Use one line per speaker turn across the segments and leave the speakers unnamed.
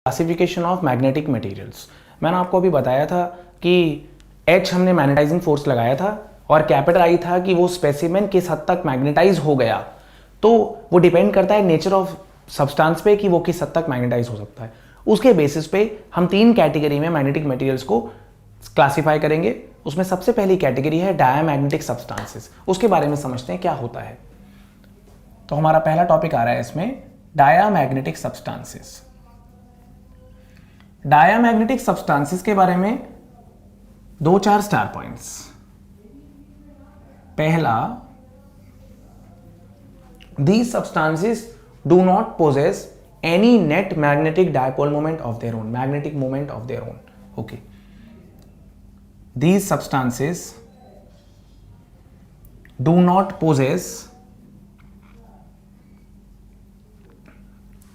Classification of magnetic materials. मैंने आपको अभी बताया था कि H हमने मैग्नेटाइजिंग फोर्स लगाया था और कैपिटल I था कि वो स्पेसिमेन किस हद तक मैग्नेटाइज हो गया। तो वो डिपेंड करता है नेचर ऑफ सब्सटेंस पे कि वो किस हद तक मैग्नेटाइज हो सकता है। उसके बेसिस पे हम 3 कैटेगरी में मैग्नेटिक मटेरियल्स को क्लासिफाई करेंगे। उसमें सबसे पहली कैटेगरी है डायामैग्नेटिक सब्सटेंसेस। उसके बारे में समझते हैं क्या होता है। तो हमारा पहला टॉपिक आ रहा है इसमें डायामैग्नेटिक सब्सटेंसेस। डायामैग्नेटिक सब्सटेंसेस के बारे में 2-4 स्टार पॉइंट्स। पहला, these substances do not possess any net magnetic dipole moment of their own, magnetic moment of their own. Okay, these substances do not possess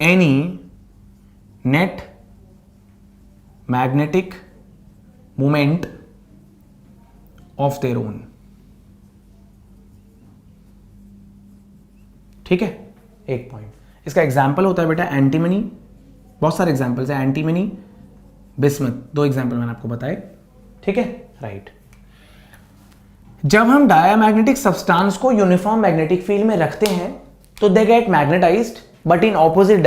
any net magnetic moment of their own. ठीक है, एक point. इसका example होता है बेटा antimony. बहुत सारे examples हैं, एंटीमनी, बिस्मथ, 2 एग्जाम्पल मैंने आपको बताए। ठीक है, राइट। जब हम डायामैग्नेटिक सब्सटेंस को यूनिफॉर्म मैग्नेटिक फील्ड में रखते हैं तो they get magnetised but in opposite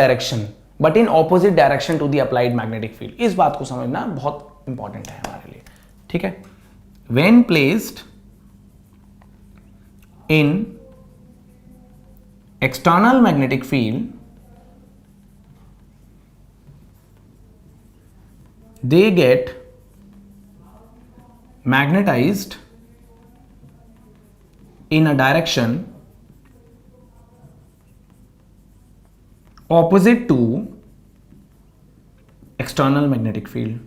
direction to the applied magnetic field. इस बात को समझना बहुत इंपॉर्टेंट है हमारे लिए। ठीक है, when placed in external magnetic field, they get magnetized in a direction opposite to external magnetic field.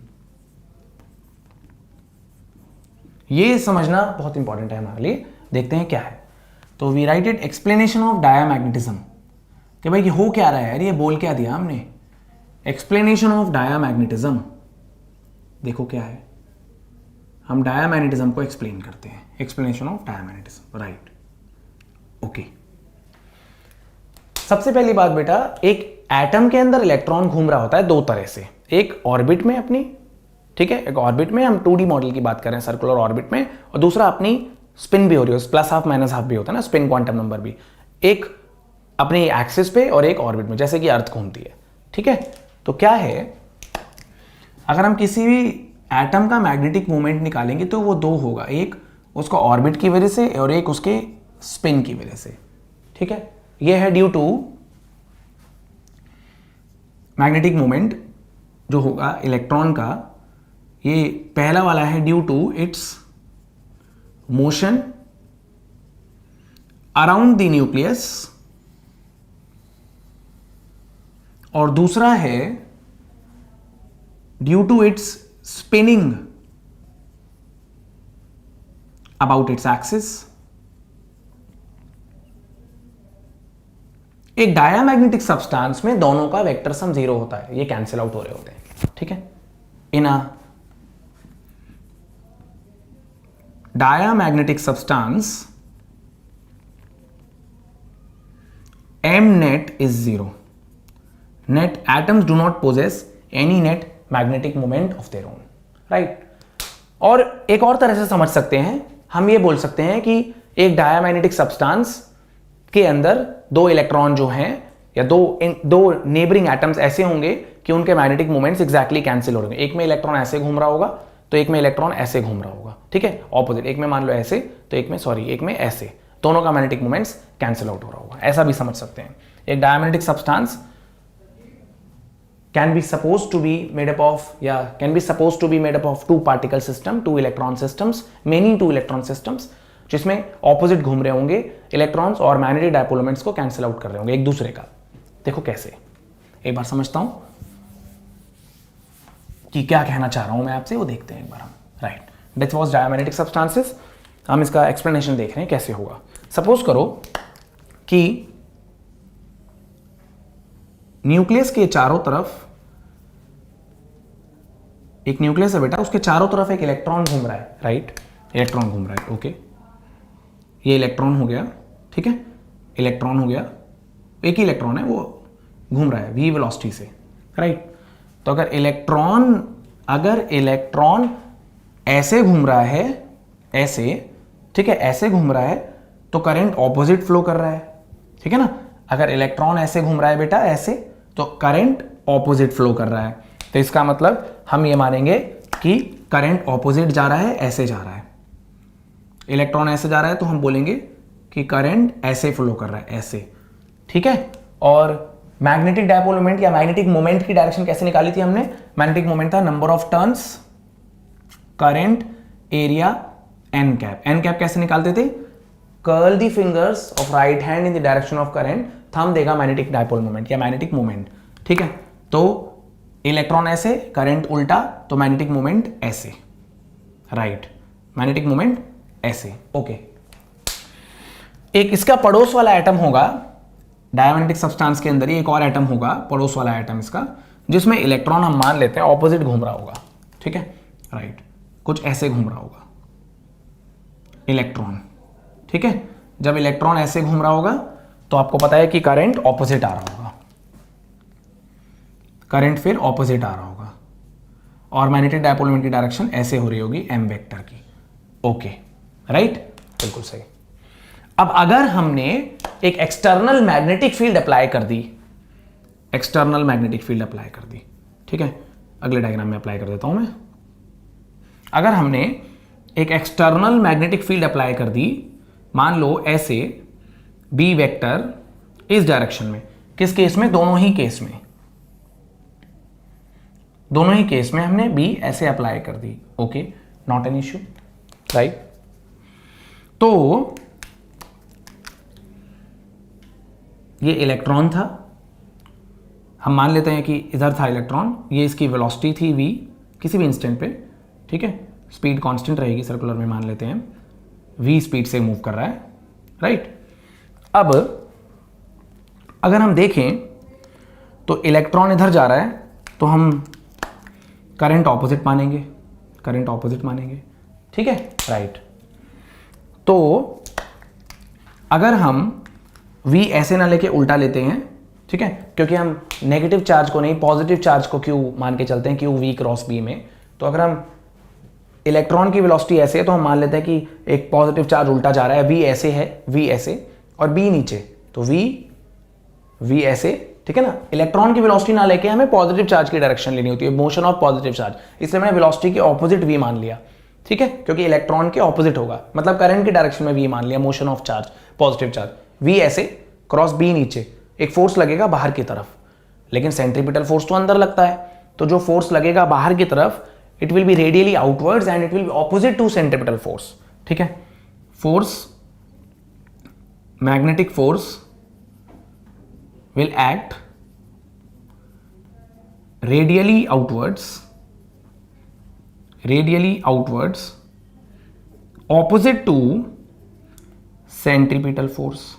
ये समझना बहुत इंपॉर्टेंट है हमारे लिए। देखते हैं क्या है। तो we write it explanation of diamagnetism, कि भाई ये हो क्या रहा है यार, ये बोल क्या दिया हमने। एक्सप्लेनेशन ऑफ डायामैग्नेटिज्म, देखो क्या है। हम डायामैग्नेटिज्म को एक्सप्लेन करते हैं। Explanation of diamagnetism, right. Okay, सबसे पहली बात बेटा, एक एटम के अंदर इलेक्ट्रॉन घूम रहा होता है 2 तरह से। एक ऑर्बिट में अपनी, ठीक है, एक ऑर्बिट में, हम 2D मॉडल की बात कर रहे हैं, सर्कुलर ऑर्बिट में, और दूसरा अपनी स्पिन भी हो रही है, प्लस हाफ माइनस हाफ भी होता है ना, स्पिन क्वांटम नंबर भी। एक अपनी एक्सिस पे और एक ऑर्बिट में, जैसे कि अर्थ घूमती है। ठीक है, तो क्या है, अगर हम किसी भी एटम का मैग्नेटिक मोमेंट निकालेंगे तो वो 2 होगा, एक उसको ऑर्बिट की वजह से और एक उसके स्पिन की वजह से। ठीक है, ये है ड्यू टू मैग्नेटिक मोमेंट जो होगा इलेक्ट्रॉन का। ये पहला वाला है due to its motion around the nucleus, और दूसरा है due to its spinning about its axis. एक डायामैग्नेटिक सब्सटेंस में दोनों का वेक्टर सम 0 होता है, ये कैंसिल आउट हो रहे होते हैं। ठीक है, इन अ diamagnetic substance M net is 0. Net atoms do not possess any net magnetic moment of their own. Right? और एक और तरह से समझ सकते हैं, हम ये बोल सकते हैं कि एक डायामैग्नेटिक सब्सटेंस के अंदर 2 इलेक्ट्रॉन जो हैं या दो नेबरिंग एटम्स ऐसे होंगे कि उनके मैग्नेटिक मोमेंट्स एग्जैक्टली कैंसिल हो रहे हैं। एक में इलेक्ट्रॉन ऐसे घूम रहा होगा तो एक में इलेक्ट्रॉन ऐसे घूम रहा होगा। ठीक है, ऑपोजिट, एक में मान लो ऐसे तो एक में ऐसे, दोनों का मैग्नेटिक मोमेंट्स कैंसिल आउट हो रहा होगा। ऐसा भी समझ सकते हैं। एक diamagnetic substance can be suppose to be made up of 2 particle system, 2 electron systems, many 2 electron systems, जिसमें ऑपोजिट घूम रहे होंगे इलेक्ट्रॉन्स और मैग्नेटिक डायपोल मोमेंट्स को कैंसिल आउट कर रहे होंगे एक दूसरे का। देखो कैसे, एक बार समझता हूं कि क्या कहना चाह रहा हूं मैं आपसे, वो देखते हैं एक बार हम। Right, this was diamagnetic substances. हम इसका एक्सप्लेनेशन देख रहे हैं कैसे होगा। सपोज करो कि न्यूक्लियस के चारों तरफ, एक न्यूक्लियस है बेटा, उसके चारों तरफ एक इलेक्ट्रॉन घूम रहा है। राइट, इलेक्ट्रॉन घूम रहा है। ओके, ये इलेक्ट्रॉन हो गया। ठीक है, इलेक्ट्रॉन हो गया, एक ही इलेक्ट्रॉन है, वो घूम रहा है v वेलोसिटी से। राइट, तो अगर इलेक्ट्रॉन ऐसे घूम रहा है, ऐसे, ठीक है, ऐसे घूम रहा है, तो करंट ऑपोजिट फ्लो कर रहा है, ठीक है ना। अगर इलेक्ट्रॉन ऐसे घूम रहा है बेटा, ऐसे, तो करंट ऑपोजिट फ्लो कर रहा है। तो इसका मतलब हम ये मानेंगे कि करंट ऑपोजिट जा रहा है, ऐसे जा रहा है। इलेक्ट्रॉन ऐसे जा रहा है तो हम बोलेंगे कि करंट ऐसे फ्लो कर रहा है, ऐसे, ठीक है। और मैग्नेटिक डायपोल मोमेंट या मैग्नेटिक मोमेंट की डायरेक्शन कैसे निकाली थी हमने? मैग्नेटिक मोमेंट था number of turns, current, area, N cap. N cap कैसे निकालते थे? Curl the fingers of right hand in the direction of current, thumb देगा मैग्नेटिक डायपोल मोमेंट या मैग्नेटिक मोमेंट, ठीक है। तो इलेक्ट्रॉन ऐसे, करंट उल्टा, तो मैग्नेटिक मोमेंट ऐसे, राइट, मैग्नेटिक मोमेंट ऐसे, ओके। एक इसका पड़ोस वाला एटम होगा डायमैग्नेटिक सब्सटेंस के अंदर ही, एक और एटम होगा पड़ोस वाला एटम इसका, जिसमें इलेक्ट्रॉन हम मान लेते हैं ऑपोजिट घूम रहा होगा, ठीक है, राइट, कुछ ऐसे घूम रहा होगा इलेक्ट्रॉन, ठीक है। जब इलेक्ट्रॉन ऐसे घूम रहा होगा तो आपको पता है कि करंट ऑपोजिट आ रहा होगा, करंट फिर ऑपोजिट आ रहा होगा, और मैग्नेटिक डायपोल मोमेंट की डायरेक्शन ऐसे हो रही होगी एम वेक्टर की, ओके, राइट, बिल्कुल सही। अब अगर हमने एक एक्सटर्नल मैग्नेटिक फील्ड अप्लाई कर दी, एक्सटर्नल मैग्नेटिक फील्ड अप्लाई कर दी, ठीक है, अगले डायग्राम में अप्लाई कर देता हूं मैं। अगर हमने एक एक्सटर्नल मैग्नेटिक फील्ड अप्लाई कर दी, मान लो ऐसे, बी वेक्टर इस डायरेक्शन में, किस केस में? दोनों ही केस में, दोनों ही केस में हमने बी ऐसे अप्लाई कर दी, okay, not an issue, right. तो ये इलेक्ट्रॉन था, हम मान लेते हैं कि इधर था इलेक्ट्रॉन, ये इसकी वेलोसिटी थी v किसी भी इंस्टेंट पे, ठीक है, स्पीड कांस्टेंट रहेगी, सर्कुलर में मान लेते हैं v स्पीड से मूव कर रहा है, राइट। अब अगर हम देखें तो इलेक्ट्रॉन इधर जा रहा है, तो हम करंट ऑपोजिट मानेंगे, करंट ऑपोजिट मानेंगे, ठीक है, राइट। तो अगर हम v ऐसे ना लेके उल्टा लेते हैं, ठीक है, क्योंकि हम नेगेटिव चार्ज को नहीं पॉजिटिव चार्ज को q मान के चलते हैं, q v क्रॉस b में। तो अगर हम इलेक्ट्रॉन की वेलोसिटी ऐसे है तो हम मान लेते हैं कि एक पॉजिटिव चार्ज उल्टा जा रहा है, v ऐसे है, v ऐसे और b नीचे, तो v ऐसे, ठीक है ना। इलेक्ट्रॉन की वेलोसिटी ना लेके हमें पॉजिटिव चार्ज की डायरेक्शन लेनी होती है, मोशन ऑफ पॉजिटिव चार्ज, इसलिए मैंने वेलोसिटी के ऑपोजिट v मान लिया, ठीक है, क्योंकि इलेक्ट्रॉन के ऑपोजिट होगा, मतलब करंट की डायरेक्शन में v मान लिया, motion of charge, positive charge, v ऐसे क्रॉस b नीचे, एक फोर्स लगेगा बाहर की तरफ, लेकिन सेंट्रीपिटल फोर्स तो अंदर लगता है, तो जो फोर्स लगेगा बाहर की तरफ, it will be radially outwards and it will be opposite to centripetal force, ठीक है। Force, magnetic force will act radially outwards opposite to centripetal force.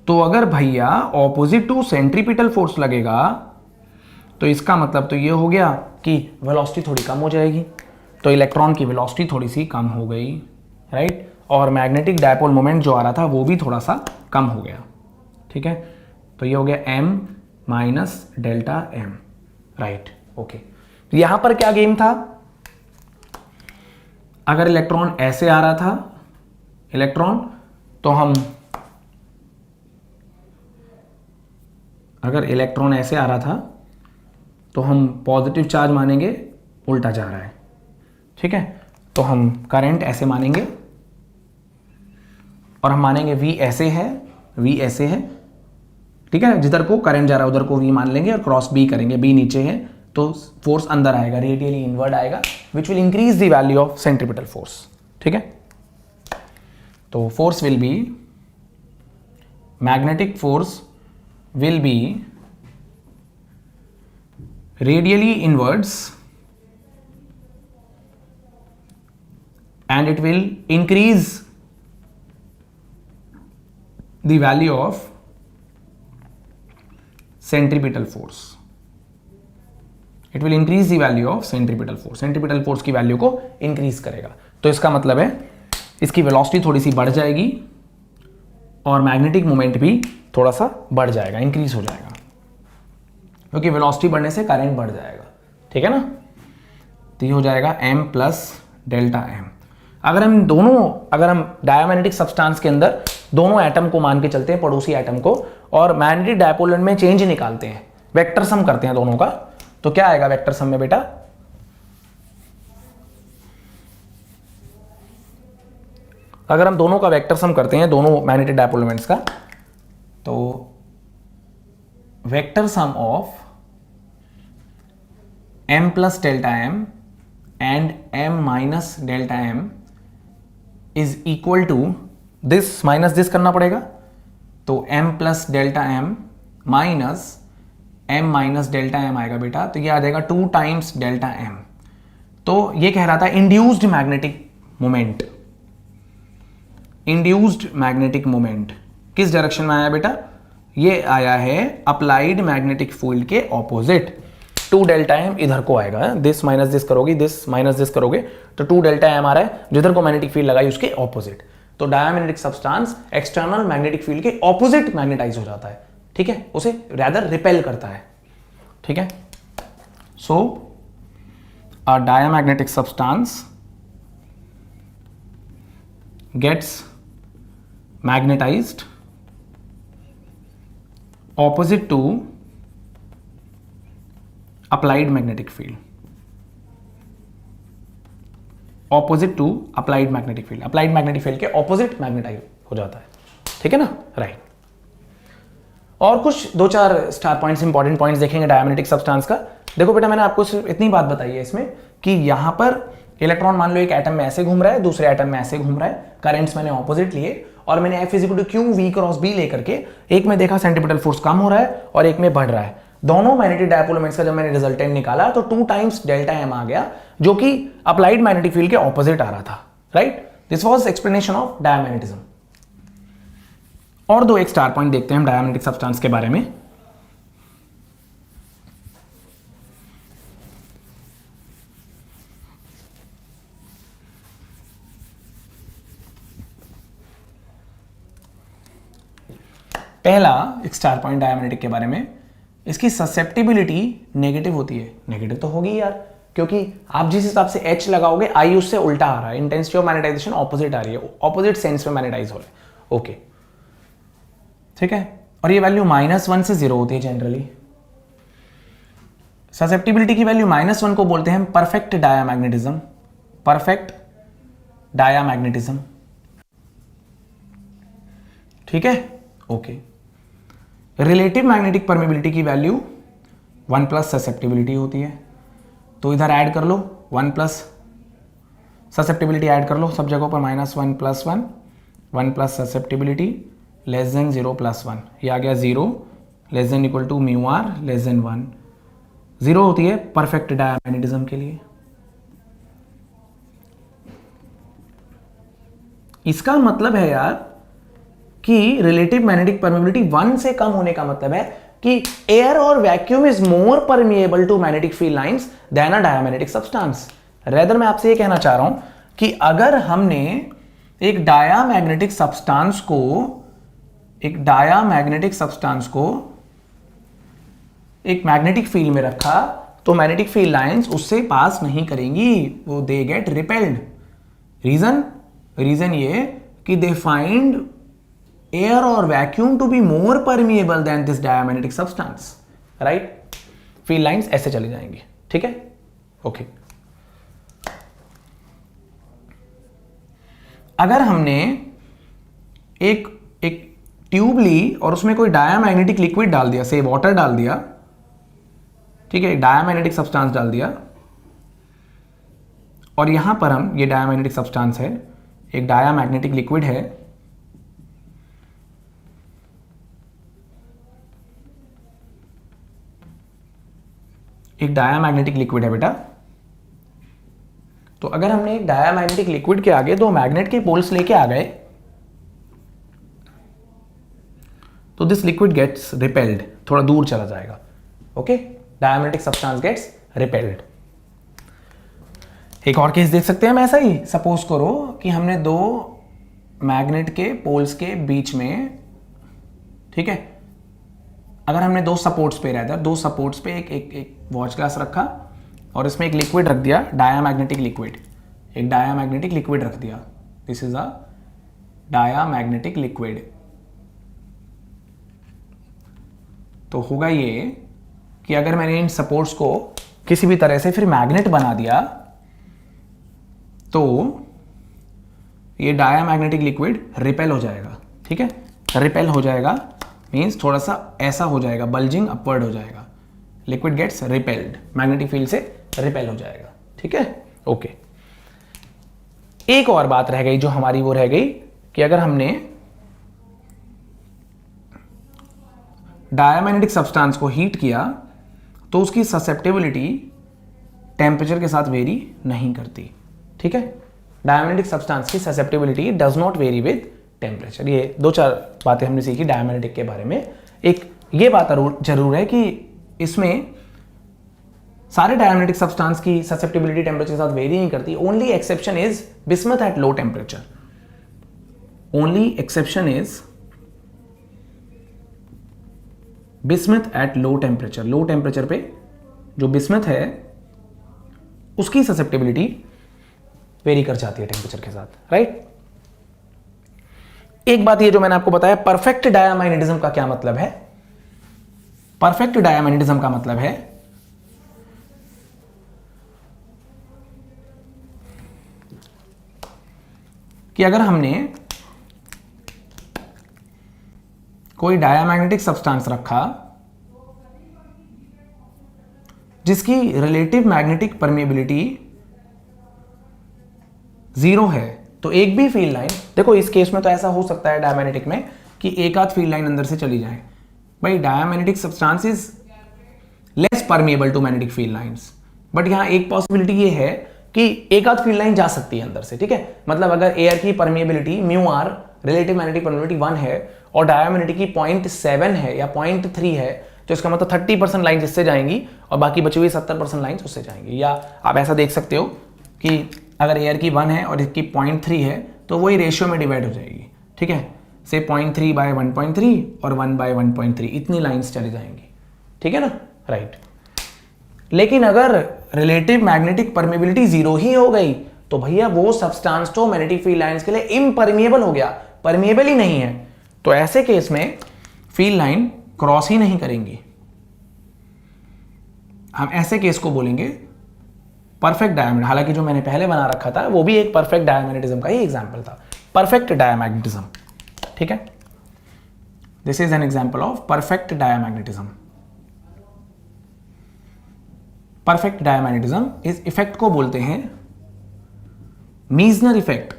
तो अगर भैया ऑपोजिट टू सेंट्रीपिटल फोर्स लगेगा तो इसका मतलब तो ये हो गया कि वेलोसिटी थोड़ी कम हो जाएगी, तो इलेक्ट्रॉन की वेलोसिटी थोड़ी सी कम हो गई, राइट, और मैग्नेटिक डायपोल मोमेंट जो आ रहा था वो भी थोड़ा सा कम हो गया, ठीक है। तो ये हो गया m minus delta m, right, okay. यहां पर क्या गेम था? अगर इलेक्ट्रॉन ऐसे आ रहा था, इलेक्ट्रॉन, तो हम, अगर इलेक्ट्रॉन ऐसे आ रहा था तो हम पॉजिटिव चार्ज मानेंगे, उल्टा जा रहा है, ठीक है, तो हम करंट ऐसे मानेंगे और हम मानेंगे v ऐसे है, v ऐसे है, ठीक है, जिधर को करंट जा रहा है उधर को v मान लेंगे और क्रॉस b करेंगे, b नीचे है तो फोर्स अंदर आएगा, रेडियली इनवर्ड आएगा, which will increase the value of centripetal force, ठीक है। तो force will be, magnetic force will be radially inwards and it will increase the value of centripetal force. It will increase the value of centripetal force. Centripetal force की value को increase करेगा, तो इसका मतलब है इसकी वेलोसिटी थोड़ी सी बढ़ जाएगी और मैग्नेटिक मोमेंट भी थोड़ा सा बढ़ जाएगा, इंक्रीज हो जाएगा, क्योंकि वेलोसिटी बढ़ने से करंट बढ़ जाएगा, ठीक है ना। तो ये हो जाएगा m प्लस डेल्टा m। अगर हम डायमैग्नेटिक सब्सटेंस के अंदर दोनों एटम को मान के चलते हैं, पड़ोसी एटम को, और मैग्नेटिक डायपोल में चेंज निकालते हैं, वेक्टर सम करते हैं दोनों का, तो क्या आएगा वेक्टर सम में बेटा? अगर हम दोनों का वेक्टर सम करते हैं, दोनों मैग्नेटिक डायपोल मोमेंट्स का, तो vector sum of m plus delta m and m minus delta m is equal to this minus this करना पड़ेगा, तो m plus delta m minus m minus delta m आएगा बेटा, तो ये आ जाएगा 2 टाइम्स डेल्टा m। तो ये कह रहा था induced magnetic moment, induced magnetic moment किस डायरेक्शन में आया बेटा? ये आया है अप्लाइड मैग्नेटिक फील्ड के ऑपोजिट। 2 डेल्टा एम इधर को आएगा, दिस माइनस दिस करोगे, दिस माइनस दिस करोगे, तो 2 डेल्टा एम आ रहा है, जिधर को मैग्नेटिक फील्ड लगाई उसके ऑपोजिट। तो diamagnetic substance external magnetic field के ऑपोजिट मैग्नेटाइज हो जाता है, ठीक है, उसे रैदर रिपेल करता है, ठीक है। So a diamagnetic substance gets magnetised opposite to applied magnetic field, opposite to applied magnetic field, applied magnetic field के opposite मैग्नेटाइज हो जाता है, ठीक है ना, राइट। और कुछ 2-4 स्टार पॉइंट्स, इंपॉर्टेंट पॉइंट्स देखेंगे डायमैग्नेटिक सब्सटेंस का। देखो बेटा, मैंने आपको सिर्फ इतनी बात बताई है इसमें कि यहां पर इलेक्ट्रॉन मान लो एक एटम में ऐसे घूम रहा है, दूसरे एटम में ऐसे घूम रहा है, करंट्स मैंने ऑपोजिट लिए, और मैंने F equal to q v cross B लेकर के एक में देखा सेंट्रीपिटल फोर्स कम हो रहा है और एक में बढ़ रहा है। दोनों मैग्नेटिक डायपोल मोमेंट्स का जब मैंने रिजल्टेंट निकाला तो 2 टाइम्स डेल्टा एम आ गया, जो कि अप्लाइड मैग्नेटिक फील्ड के ऑपोजिट आ रहा था, right. This was explanation of diamagnetism. और 2 स्टार पॉइंट देखते हैं हम डायमैग्नेटिक सब्सटेंस के बारे में। पहला एक स्टार पॉइंट डायमैग्नेटिक के बारे में, इसकी ससेप्टिबिलिटी नेगेटिव होती है। नेगेटिव तो होगी यार, क्योंकि आप जिस हिसाब से H लगाओगे I उससे उल्टा आ रहा है, इंटेंसिटी ऑफ मैग्नेटाइजेशन ऑपोजिट आ रही है, ऑपोजिट सेंस में मैग्नेटाइज हो रहा है, ओके, ठीक है। और ये वैल्यू -1 से 0 होती है जनरली। ससेप्टिबिलिटी की वैल्यू -1 को बोलते हैं परफेक्ट डायामैग्नेटिज्म, परफेक्ट डायामैग्नेटिज्म, ठीक है, ओके। रिलेटिव मैग्नेटिक परमेबिलिटी की वैल्यू 1 प्लस ससेप्टिबिलिटी होती है, तो इधर ऐड कर लो 1 प्लस ससेप्टिबिलिटी ऐड कर लो सब जगहों पर, -1 + 1, 1 प्लस ससेप्टिबिलिटी लेस देन 0 + 1, ये आ गया 0 less than equal to μr less than 1। 0 होती है परफेक्ट डायमैग्नेटिज्म के लिए। इसका मतलब है यार कि रिलेटिव मैग्नेटिक परमेबिलिटी 1 से कम होने का मतलब है कि एयर और vacuum is more permeable to magnetic field lines than a diamagnetic substance. Rather मैं आपसे ये कहना चाह रहा हूं कि अगर हमने एक डायामैग्नेटिक सब्सटेंस को एक मैग्नेटिक फील्ड में रखा, तो मैग्नेटिक फील्ड लाइंस उससे पास नहीं करेंगी, वो दे गेट रिपेल्ड। रीजन ये कि दे फाइंड एयर और vacuum to be more permeable than this diamagnetic substance, right. Field lines ऐसे चली जाएंगी, ठीक है, ओके। अगर हमने एक ट्यूब ली और उसमें कोई डायामैग्नेटिक लिक्विड डाल दिया, से वाटर डाल दिया, ठीक है, डायामैग्नेटिक सब्सटेंस डाल दिया, और यहां पर हम, ये डायामैग्नेटिक सब्सटेंस है, एक डायामैग्नेटिक लिक्विड है, एक डायामैग्नेटिक लिक्विड है बेटा। तो अगर हमने एक डायामैग्नेटिक लिक्विड के आगे 2 मैग्नेट के पोल्स लेके आ गए, तो दिस लिक्विड गेट्स रिपेल्ड, थोड़ा दूर चला जाएगा, okay. Diamagnetic substance gets repelled. एक और केस देख सकते हैं हम ऐसा ही। सपोज करो कि हमने 2 मैग्नेट के पोल्स के बीच में, ठीक है, अगर हमने दो सपोर्ट्स पे रहता है, दो सपोर्ट्स पे एक एक एक वॉच ग्लास रखा और इसमें एक लिक्विड रख दिया, डायामैग्नेटिक लिक्विड, एक डायामैग्नेटिक लिक्विड रख दिया, this is a diamagnetic liquid, तो होगा ये कि अगर मैंने इन सपोर्ट्स को किसी भी तरह से फिर मैग्नेट बना दिया तो ये डायामैग्नेटिक लिक्विड रिपेल हो जाएगा, ठीक है, रिपेल हो जाएगा मीन्स थोड़ा सा ऐसा हो जाएगा, बल्जिंग अपवर्ड हो जाएगा, liquid gets repelled, magnetic field से रिपेल हो जाएगा, ठीक है, ओके। एक और बात रह गई जो हमारी वो रह गई कि अगर हमने डायामैग्नेटिक सब्सटेंस को हीट किया तो उसकी ससेप्टेबिलिटी टेम्परेचर के साथ वेरी नहीं करती, ठीक है, डायमैग्नेटिक सब्सटेंस की susceptibility does not very with temperature. ये दो चार बातें हमने सीखी डायमैग्नेटिक के बारे में। एक ये बात जरूर है कि इसमें सारे डायमैग्नेटिक सब्सटेंस की ससेप्टेबिलिटी टेम्परेचर के साथ वेरी नहीं करती, only exception is bismuth at low temperature, only exception is bismuth at low temperature, low temperature पे जो बिस्मथ है उसकी ससेप्टेबिलिटी वेरी कर जाती है टेम्परेचर के साथ, राइट। एक बात ये जो मैंने आपको बताया, परफेक्ट डायामैग्नेटिज्म का क्या मतलब है, परफेक्ट डायामैग्नेटिज्म का मतलब है कि अगर हमने कोई डायामैग्नेटिक सब्सटेंस रखा जिसकी रिलेटिव मैग्नेटिक परमेबिलिटी 0 है, तो एक भी फील्ड लाइन, देखो इस केस में तो ऐसा हो सकता है डायमैग्नेटिक में कि एक आध फील्ड लाइन अंदर से चली जाए, भाई diamagnetic substance is less permeable to magnetic field lines, but यहां एक पॉसिबिलिटी ये है कि एक आध फील्ड लाइन जा सकती है अंदर से, ठीक है, मतलब अगर एयर की permeability mu r, relative magnetic permeability 1 है और डायमैग्नेटिक की 0.7 है या 0.3 है, तो इसका मतलब 30% लाइन्स इससे जाएंगी और बाकी बची हुई 70% लाइन्स उससे जाएंगी। या आप ऐसा देख सकते हो कि अगर एयर की 1 है और इसकी 0.3 है तो वही रेशियो में डिवाइड हो जाएगी, ठीक है, से 0.3 बाय 1.3 और 1 बाय 1.3 इतनी लाइन्स चली जाएंगी, ठीक है ना, राइट। लेकिन अगर रिलेटिव मैग्नेटिक परमेबिलिटी 0 ही हो गई तो भैया वो सब्सटेंस तो मैग्नेटिक फील्ड लाइंस के लिए इम्परमिएबल हो गया, परमिएबल ही नहीं है, तो ऐसे केस में फील्ड लाइन क्रॉस ही नहीं करेंगी, हम ऐसे केस को बोलेंगे परफेक्ट डायमैग्नेटिज्म। हालांकि जो मैंने पहले बना रखा था वो भी एक परफेक्ट डायमैग्नेटिज्म का ही एग्जांपल था, परफेक्ट डायमैग्नेटिज्म, ठीक है, this is an example of perfect diamagnetism. Perfect diamagnetism इस इफेक्ट को बोलते हैं मीजनर इफेक्ट,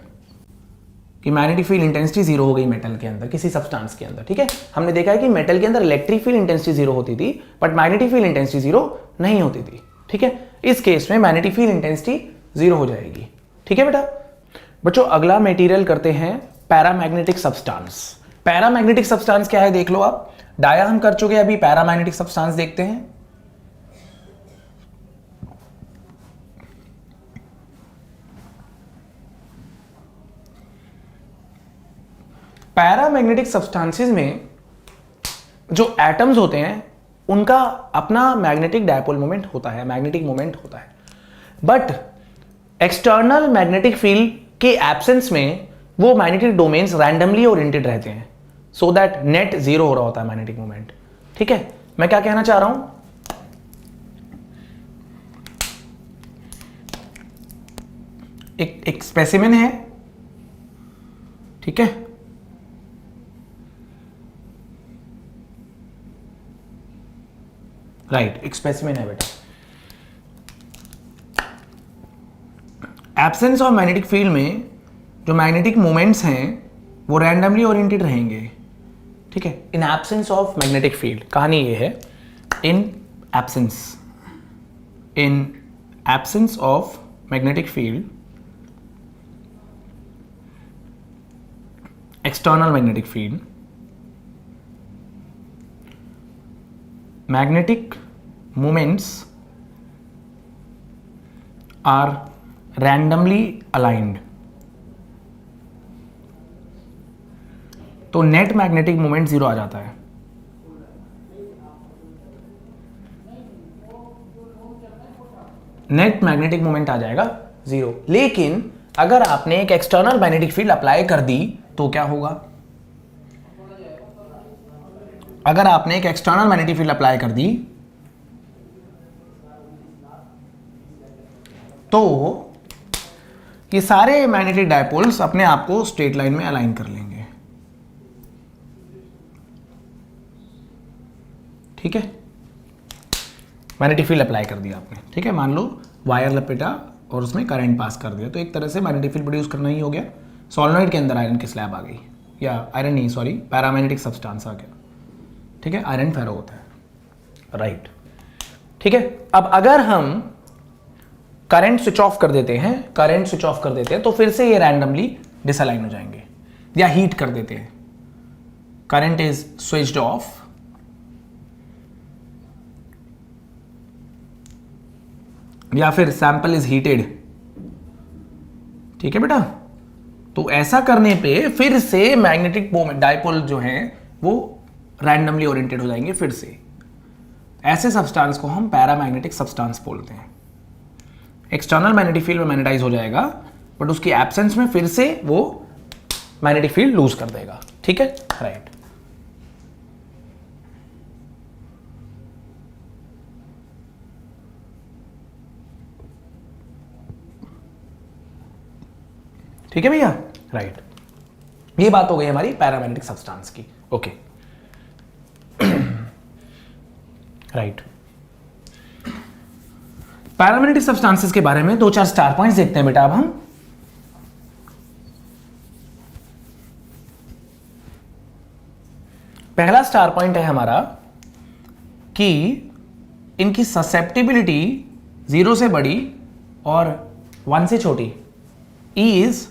कि मैग्नेटिक फील्ड इंटेंसिटी 0 हो गई मेटल के अंदर, किसी सब्सटेंस के अंदर, ठीक है, हमने देखा है कि मेटल के अंदर इलेक्ट्रिक फील्ड इंटेंसिटी 0 होती थी बट मैग्नेटिक फील्ड इंटेंसिटी 0 नहीं होती थी, ठीक है, इस केस में मैग्नेटिक फील्ड इंटेंसिटी 0 हो जाएगी, ठीक है बेटा। बच्चों अगला मटेरियल करते हैं पैरामैग्नेटिक सब्सटेंस। पैरामैग्नेटिक सब्सटेंस क्या है देख लो आप, डाया हम कर चुके हैं, अभी पैरामैग्नेटिक सब्सटेंस देखते हैं। पैरामैग्नेटिक सब्सटेंसेस में जो एटम्स होते हैं उनका अपना मैग्नेटिक डायपोल मोमेंट होता है, मैग्नेटिक मोमेंट होता है, बट एक्सटर्नल मैग्नेटिक फील्ड के एब्सेंस में वो मैग्नेटिक डोमेन्स रैंडमली ओरिएंटेड रहते हैं, सो दैट नेट 0 हो रहा होता है मैग्नेटिक मोमेंट, ठीक है। मैं क्या कहना चाह रहा हूं, एक स्पेसिमेन है, ठीक है, राइट, एक स्पेसिमेन है बेटा, एब्सेंस ऑफ मैग्नेटिक फील्ड में जो मैग्नेटिक मोमेंट्स हैं वो रैंडमली ओरिएंटेड रहेंगे, ठीक है, in absence of magnetic field. कहानी ये है, in absence of magnetic field, external magnetic field, magnetic moments are randomly aligned, तो नेट मैग्नेटिक मोमेंट 0 आ जाता है, नेट मैग्नेटिक मोमेंट आ जाएगा 0। लेकिन अगर आपने एक एक्सटर्नल मैग्नेटिक फील्ड अप्लाई कर दी तो क्या होगा? अगर आपने एक एक्सटर्नल मैग्नेटिक फील्ड अप्लाई कर दी तो ये सारे मैग्नेटिक डायपोल्स अपने आप को स्ट्रेट लाइन में अलाइन कर लेंगे। ठीक है, मैग्नेटिक फील्ड अप्लाई कर दिया आपने। ठीक है, मान लो वायर लपेटा और उसमें करंट पास कर दिया, तो एक तरह से मैग्नेटिक फील्ड प्रोड्यूस करना ही हो गया। सोलेनोइड के अंदर आयरन की स्लैब आ गई, या आयरन नहीं, सॉरी, पैरामैग्नेटिक सब्सटेंस आ गया। ठीक है, आयरन फेरो होता है, राइट। ठीक है, अब अगर हम करंट स्विच ऑफ कर देते हैं, तो फिर से ये रैंडमली डिसअलाइन हो जाएंगे, या हीट कर देते हैं, करंट इज स्विच्ड ऑफ या फिर सैंपल इज हीटेड। ठीक है बेटा, तो ऐसा करने पे फिर से मैग्नेटिक मोमेंट डायपोल जो है वो रैंडमली ओरिएंटेड हो जाएंगे फिर से। ऐसे सब्सटेंस को हम पैरामैग्नेटिक सब्सटेंस बोलते हैं। एक्सटर्नल मैग्नेटिक फील्ड में मैग्नेटाइज हो जाएगा, बट उसकी एब्सेंस में फिर से वो मैग्नेटिक फील्ड लूज कर देगा। ठीक है, राइट। ठीक है भैया, राइट। ये बात हो गई हमारी पैरामैग्नेटिक सब्सटेंस की। Okay, right. पैरामैग्नेटिक सब्सटेंसेस के बारे में 2-4 स्टार पॉइंट्स देखते हैं बेटा। अब हम पहला स्टार पॉइंट है हमारा कि इनकी ससेप्टिबिलिटी 0 से बड़ी और 1 से छोटी। E is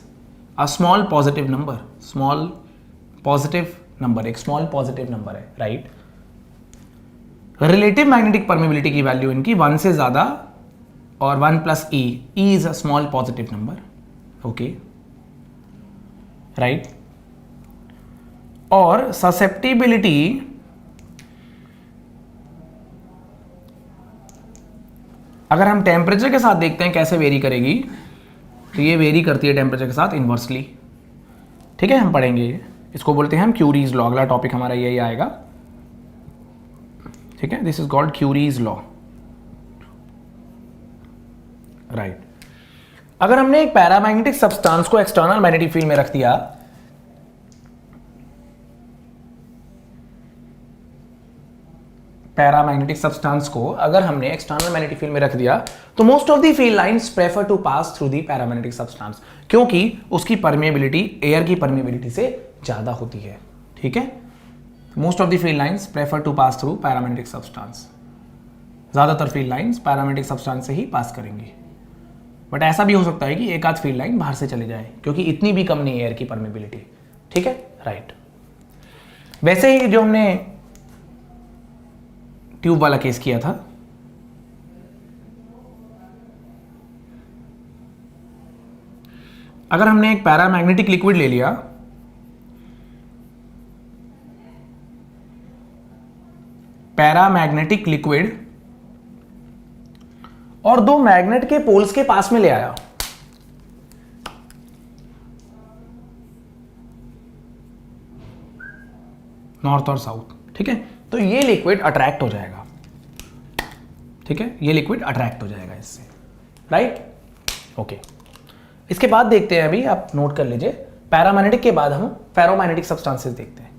a small positive number, small positive number, एक स्मॉल पॉजिटिव नंबर है, राइट। रिलेटिव मैग्नेटिक परमेबिलिटी की वैल्यू इनकी 1 से ज्यादा और 1 plus E is a small positive number, okay, right. और ससेप्टिबिलिटी अगर हम टेम्परेचर के साथ देखते हैं कैसे वेरी करेगी, तो ये वेरी करती है टेम्परेचर के साथ इनवर्सली। ठीक है, हम पढ़ेंगे इसको, बोलते हैं हम क्यूरीज लॉ। अगला टॉपिक हमारा यही आएगा। ठीक है, this is called curies law, right. अगर हमने एक पैरामैग्नेटिक सब्सटेंस को एक्सटर्नल मैग्नेटिक फील्ड में रख दिया, पैरामैग्नेटिक सब्सटेंस को अगर हमने एक्सटर्नल मैग्नेटिक फील्ड में रख दिया, तो most of the field lines prefer to pass through the paramagnetic substance, क्योंकि उसकी परमेबिलिटी एयर की परमेबिलिटी से ज्यादा होती है। ठीक है, most of the field lines prefer to pass through paramagnetic substance. ज्यादातर फील्ड लाइंस पैरामैग्नेटिक सब्सटेंस से ही पास करेंगी, बट ऐसा भी हो सकता है कि एक आध फील्ड लाइन बाहर से चले जाए, क्योंकि इतनी भी कम नहीं है एयर की परमेबिलिटी। ठीक है, राइट। वैसे ही जो हमने ट्यूब वाला केस किया था, अगर हमने एक पैरामैग्नेटिक लिक्विड ले लिया, पैरामैग्नेटिक लिक्विड, और 2 मैग्नेट के पोल्स के पास में ले आया, नॉर्थ और साउथ। ठीक है, तो ये लिक्विड अट्रैक्ट हो जाएगा। ठीक है, ये लिक्विड अट्रैक्ट हो जाएगा इससे, राइट, ओके। इसके बाद देखते हैं, अभी आप नोट कर लीजिए, पैरामैग्नेटिक के बाद हम फेरोमैग्नेटिक सब्सटेंसेस देखते हैं।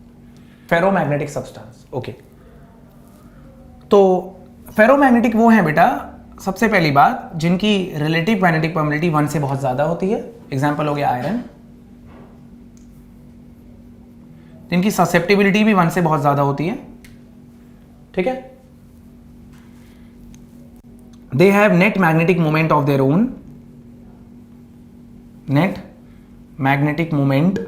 Ferromagnetic substance, okay. तो फेरोमैग्नेटिक वो है बेटा, सबसे पहली बात, जिनकी रिलेटिव मैग्नेटिक परमेबिलिटी 1 से बहुत ज्यादा होती है। एग्जाम्पल हो गया आयरन। जिनकी ससेप्टिबिलिटी भी 1 से बहुत ज्यादा होती है। ठीक है, they have net magnetic moment of their own, net magnetic moment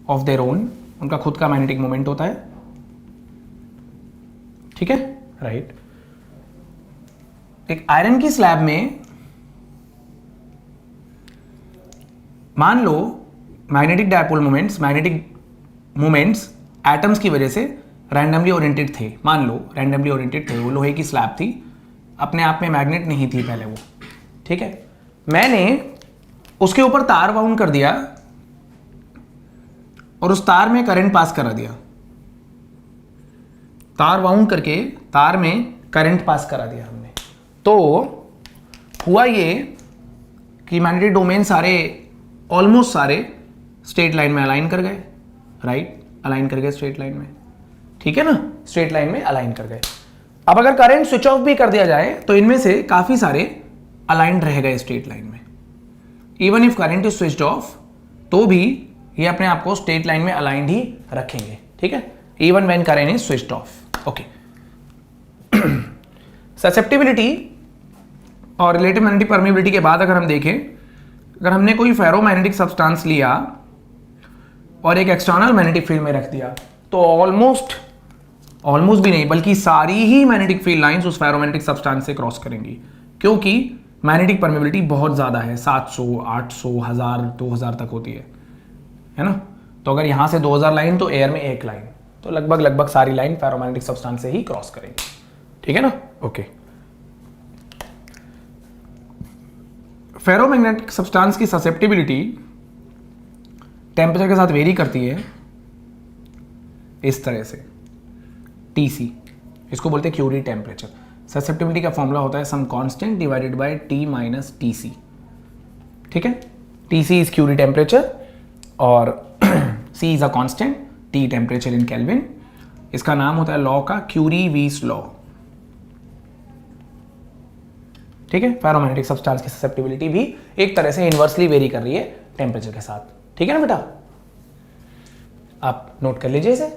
of their own, उनका खुद का मैग्नेटिक मोमेंट होता है। ठीक है, राइट। एक आयरन की स्लैब में मान लो magnetic dipole moments, magnetic moments atoms की वजह से रैंडमली ओरिएंटेड थे। मान लो रैंडमली ओरिएंटेड थे, वो लोहे की स्लैब थी, अपने आप में मैग्नेट नहीं थी पहले वो, ठीक है। मैंने उसके ऊपर तार बाउंड कर दिया और उस तार में करंट पास करा दिया, तार बाउंड करके तार में करंट पास करा दिया हमने। तो हुआ ये कि मैग्नेटिक डोमेन सारे ऑलमोस्ट सारे स्ट्रेट लाइन में अलाइन कर गए, राइट, अलाइन कर गए स्ट्रेट लाइन में, ठीक है ना, स्ट्रेट लाइन में अलाइन कर गए। अब अगर करंट स्विच ऑफ भी कर दिया जाए तो इनमें से काफी सारे अलाइंड रह गए स्ट्रेट लाइन में। Even if current is switched off तो भी ये अपने आप को स्ट्रेट लाइन में अलाइंड ही रखेंगे, ठीक है, even when current is switched off. Okay, susceptibility और रिलेटिव मैग्नेटिक परमिबिलिटी के बाद अगर हम देखें, अगर हमने कोई फेरोमैग्नेटिक सब्सटेंस लिया और एक एक्सटर्नल मैग्नेटिक फील्ड में रख दिया तो ऑलमोस्ट भी नहीं बल्कि सारी ही मैग्नेटिक फील्ड लाइंस उस फेरोमैग्नेटिक सब्सटेंस से क्रॉस करेंगी, क्योंकि मैग्नेटिक परमिबिलिटी बहुत ज़्यादा है, 700, 800, 1000, 2000 तक होती है ना। तो अगर यहाँ से 2000 लाइन तो एयर में एक लाइन, तो लगभग सारी लाइन फेरोमैग्नेटिक सब्सटेंस से ही क्रॉस करेंगी, ठीक है ना। ओके, फेरोमैग्नेटिक सब्सटेंस की ससेप्टिबिलिटी टेम्परेचर के साथ वेरी करती है इस तरह से, TC, इसको बोलते हैं क्यूरी टेम्परेचर। ससेप्टिबिलिटी का फॉर्मूला होता है some constant divided by T minus TC, ठीक है। TC इज क्यूरी टेम्परेचर और C is a constant, T temperature in kelvin. इसका नाम होता है लॉ का क्यूरी-वीस लॉ, ठीक है। फेरोमैग्नेटिक सब्सटेंस की ससेप्टिबिलिटी भी एक तरह से इनवर्सली वेरी कर रही है टेम्परेचर के साथ, ठीक है ना बेटा, आप नोट कर लीजिए इसे।